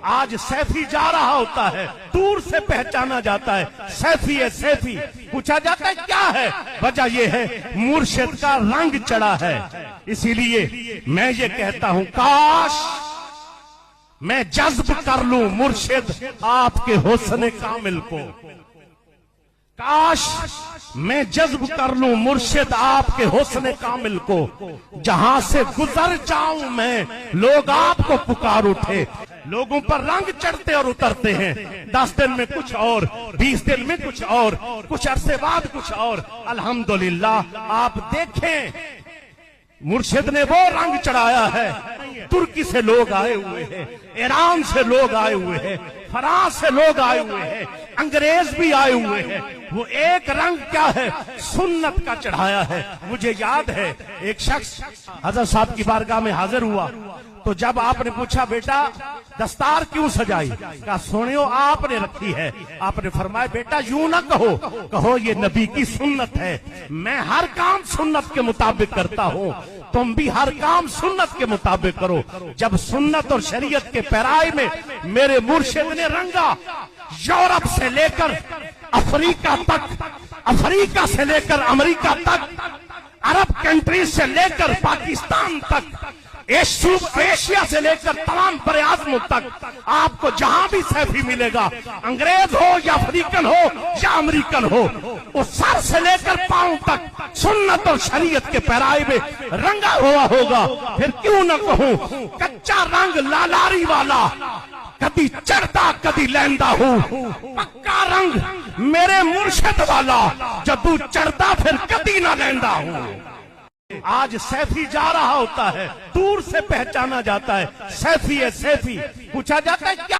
आज सैफी जा रहा होता है, दूर से पहचाना जाता है सैफी है सैफी। पूछा जाता है क्या है, वजह यह है मुर्शिद का रंग चढ़ा है। इसीलिए मैं ये कहता हूं, काश मैं जज्ब कर लूं मुर्शिद आपके हुस्न कामिल को, काश मैं जज्ब कर लूं मुर्शिद आपके हुस्न कामिल को। जहां से गुजर जाऊं मैं लोग आपको पुकार उठे। लोगों पर रंग चढ़ते और उतरते हैं, 10 दिन में कुछ और, 20 दिन में कुछ और, कुछ अरसे बाद कुछ और। अल्हम्दुलिल्लाह आप देखें मुर्शिद ने वो रंग चढ़ाया है। तुर्की से लोग आए हुए हैं, ईरान से लोग आए हुए हैं, फ्रांस से लोग आए हुए हैं, अंग्रेज भी आए हुए हैं। वो एक रंग क्या है, सुन्नत का चढ़ाया है। मुझे याद है एक शख्स हजरत साहब की बारगाह में हाजिर हुआ, तो जब आपने पूछा बेटा दस्तार क्यों सजाई, कहा सुनियो आपने रखी है। आपने फरमाया बेटा यूं ना कहो, कहो ये नबी की सुन्नत है। मैं हर काम सुन्नत के मुताबिक करता हूं, तुम भी हर काम सुन्नत के मुताबिक करो। जब सुन्नत और शरीयत के पैराए में मेरे मुर्शिद ने रंगा, यूरोप से लेकर अफ्रीका तक, अफ्रीका से लेकर अमेरिका तक, अरब कंट्रीज से लेकर पाकिस्तान तक, एशिया से लेकर तमाम बरे-ए-आज़म तक, आपको जहां भी सैफी मिलेगा, अंग्रेज हो या अफ्रीकन हो या अमेरिकन हो, उस सर से लेकर पांव तक सुन्नत और शरीयत के पैराए में रंगा हुआ होगा। फिर क्यों न कहूं, कच्चा रंग लालारी वाला, कभी चढ़ता कभी लैंदा हूं, पक्का रंग मेरे मुर्शिद वाला, जब तू चढ़ता फिर कभी ना लैंदा हूं। आज सैफी जा रहा होता है, दूर से पहचाना जाता है सैफी है सैफी। पूछा जाता है क्या